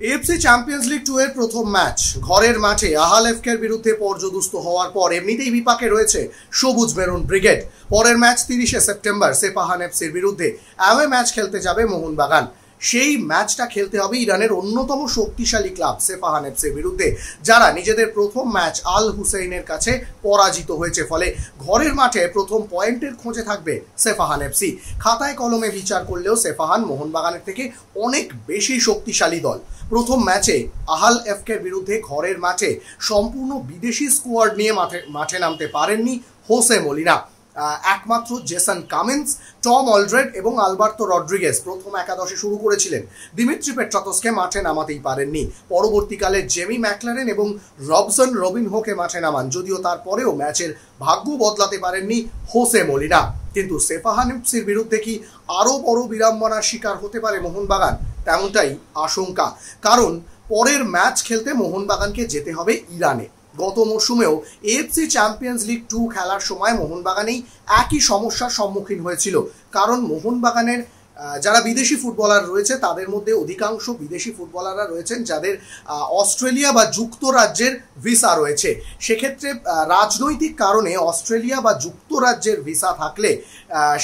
AFC champions league 2 এর প্রথম match ঘরের মাঠে আহাল এফকের বিরুদ্ধে পর্যদুস্ত হওয়ার পর এমনিতেই বিপাকে রয়েছে সবুজ মেরুন ব্রিগেড। পরের ম্যাচ 30শে সেপ্টেম্বর সেপাহান এফসির বিরুদ্ধে অ্যাওয়ে ম্যাচ খেলতে যাবে মোহনবাগান। সেই ম্যাচটা খেলতে হবে ইরানের অন্যতম শক্তিশালী ক্লাব সেপাহান এফসির বিরুদ্ধে, যারা নিজেদের প্রথম ম্যাচ আল হুসেইনের কাছে পরাজিত হয়েছে। ফলে ঘরের মাঠে প্রথম পয়েন্টের খোঁজে থাকবে সেপাহান এফসি। খাতায় কলমে বিচার করলেও সেপাহান মোহনবাগানের থেকে অনেক বেশি শক্তিশালী দল। প্রথম ম্যাচে আহাল এফকের বিরুদ্ধে ঘরের মাঠে সম্পূর্ণ বিদেশি স্কোয়াড নিয়ে মাঠে নামতে পারেননি হোসে মলিনা। একমাত্র জেসন কামিন্স, টম অলড্রেড এবং আলবার্তো রড্রিগেজ প্রথম একাদশে শুরু করেছিলেন। দিমিত্রি পেট্রাতসকে মাঠে নামাতেই পারেননি। পরবর্তীকালে জেমি ম্যাকলারেন এবং রবসন রবিনহোকে মাঠে নামান, যদিও তারপরেও ম্যাচের ভাগ্য বদলাতে পারেননি হোসে মলিনা। কিন্তু সেপাহান এফসির বিরুদ্ধে কি আরও বড় বিড়ম্বনার শিকার হতে পারে মোহনবাগান? তেমনটাই আশঙ্কা, কারণ পরের ম্যাচ খেলতে মোহনবাগানকে যেতে হবে ইরানে। গত মরশুমেও এএফসি চ্যাম্পিয়ন্স লিগ 2 খেলার সময় মোহনবাগানেই একই সমস্যার সম্মুখীন হয়েছিল, কারণ মোহনবাগানের যারা বিদেশি ফুটবলার রয়েছে তাদের মধ্যে অধিকাংশ বিদেশি ফুটবলাররা রয়েছেন যাদের অস্ট্রেলিয়া বা যুক্তরাজ্যের ভিসা রয়েছে। সেক্ষেত্রে রাজনৈতিক কারণে অস্ট্রেলিয়া বা যুক্তরাজ্যের ভিসা থাকলে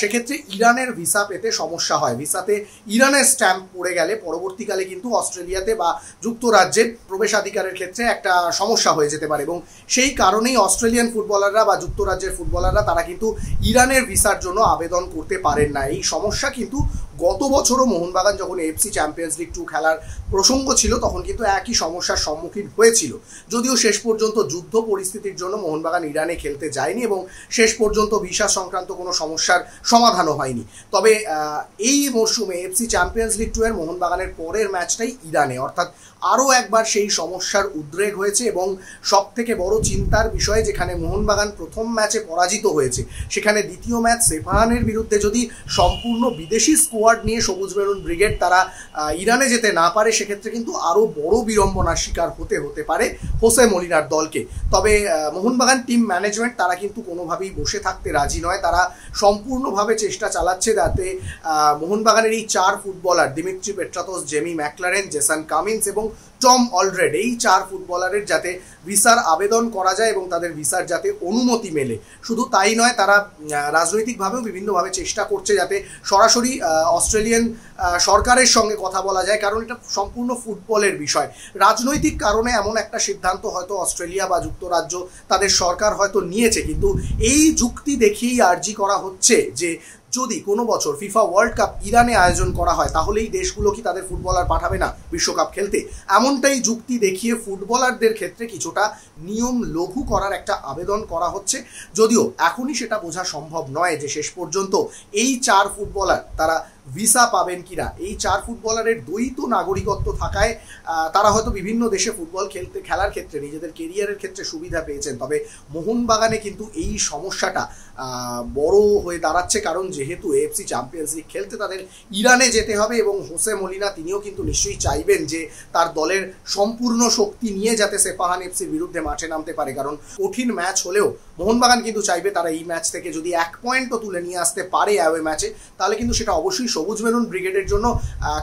সেক্ষেত্রে ইরানের ভিসা পেতে সমস্যা হয়। ভিসাতে ইরানের স্ট্যাম্প পড়ে গেলে পরবর্তীকালে কিন্তু অস্ট্রেলিয়াতে বা যুক্তরাজ্যের প্রবেশাধিকারের ক্ষেত্রে একটা সমস্যা হয়ে যেতে পারে, এবং সেই কারণেই অস্ট্রেলিয়ান ফুটবলাররা বা যুক্তরাজ্যের ফুটবলাররা তারা কিন্তু ইরানের ভিসার জন্য আবেদন করতে পারেন না। এই সমস্যা কিন্তু গত বছরও মোহনবাগান যখন এএফসি চ্যাম্পিয়ন্স লিগ 2 খেলার প্রসঙ্গ ছিল তখন কিন্তু একই সমস্যার সম্মুখীন হয়েছিল। যদিও শেষ পর্যন্ত যুদ্ধ পরিস্থিতির জন্য মোহনবাগান ইরানে খেলতে যায়নি এবং শেষ পর্যন্ত ভিসা সংক্রান্ত কোনো সমস্যার সমাধানও হয়নি। তবে এই মরশুমে এএফসি চ্যাম্পিয়ন্স লিগ 2 এর মোহনবাগানের পরের ম্যাচটাই ইরানে, অর্থাৎ আরও একবার সেই সমস্যার উদ্রেক হয়েছে। এবং সব থেকে বড় চিন্তার বিষয়, যেখানে মোহনবাগান প্রথম ম্যাচে পরাজিত হয়েছে, সেখানে দ্বিতীয় ম্যাচ সেপাহানের বিরুদ্ধে যদি সম্পূর্ণ বিদেশি স্কোয়াড নিয়ে সবুজ মেরুন ব্রিগেড তারা ইরানে যেতে না পারে, সেক্ষেত্রে কিন্তু আরও বড় বিড়ম্বনার শিকার হতে পারে হোসে মলিনার দলকে। তবে মোহনবাগান টিম ম্যানেজমেন্ট তারা কিন্তু কোনোভাবেই বসে থাকতে রাজি নয়। তারা সম্পূর্ণভাবে চেষ্টা চালাচ্ছে যাতে মোহনবাগানের এই 4 footballer Dimitri Petratos, Jamie Maclaren, Jason Cummins এবং টম অলড্রেড, এই 4 ফুটবলারের যাতে ভিসার আবেদন করা যায় এবং তাদের ভিসার যাতে অনুমতি মেলে। শুধু তাই নয়, তারা রাজনৈতিকভাবেও বিভিন্নভাবে চেষ্টা করছে যাতে সরাসরি অস্ট্রেলিয়ান সরকারের সঙ্গে কথা বলা যায়, কারণ এটা সম্পূর্ণ ফুটবলের বিষয়। রাজনৈতিক কারণে এমন একটা সিদ্ধান্ত হয়তো অস্ট্রেলিয়া বা যুক্তরাজ্য তাদের সরকার হয়তো নিয়েছে, কিন্তু এই যুক্তি দেখিয়েই আর্জি করা হচ্ছে যে যদি কোনো বছর ফিফা ওয়ার্ল্ড কাপ ইরানে আয়োজন করা হয় তাহলে এই দেশগুলো কি তাদের ফুটবলার পাঠাবে না বিশ্বকাপ খেলতে? এমনটাই যুক্তি দেখিয়ে ফুটবলারদের ক্ষেত্রে কিছুটা নিয়ম লঘু করার একটা আবেদন করা হচ্ছে। যদিও এখনই সেটা বোঝা সম্ভব নয় যে শেষ পর্যন্ত এই 4 ফুটবলার তারা ভিসা পাবেন কিনা। এই 4 ফুটবলারের দ্বৈত নাগরিকত্ব থাকায় তারা হয়তো বিভিন্ন দেশে ফুটবল খেলার ক্ষেত্রে নিজেদের কেরিয়ারের ক্ষেত্রে সুবিধা পেয়েছেন। তবে মোহনবাগানে কিন্তু এই সমস্যাটা বড় হয়ে দাঁড়াচ্ছে, কারণ যেহেতু এএফসি চ্যাম্পিয়ন্স লিগ খেলতে তাদের ইরানে যেতে হবে এবং হোসে মলিনা তিনিও কিন্তু নিশ্চয়ই চাইবেন যে তার দলের সম্পূর্ণ শক্তি নিয়ে যাতে সেপাহান এফসির বিরুদ্ধে মাঠে নামতে পারে। কারণ কঠিন ম্যাচ হলেও মোহনবাগান কিন্তু চাইবে তারা এই ম্যাচ থেকে যদি 1 পয়েন্টও তুলে নিয়ে আসতে পারে অ্যাওয়ে ম্যাচে, তাহলে কিন্তু সেটা অবশ্যই সবুজ মেরুন ব্রিগেডের জন্য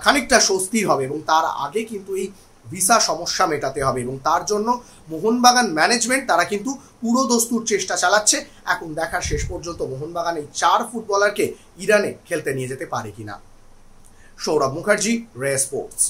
খানিকটা স্বস্তির হবে। এবং তার আগে কিন্তু এই ভিসা সমস্যা মেটাতে হবে, এবং তার জন্য মোহনবাগান ম্যানেজমেন্ট তারা কিন্তু পুরো দস্তুর চেষ্টা চালাচ্ছে। এখন দেখার শেষ পর্যন্ত মোহনবাগান এই 4 ফুটবলারকে ইরানে খেলতে নিয়ে যেতে পারে কিনা। সৌরভ মুখার্জি, রে স্পোর্টস।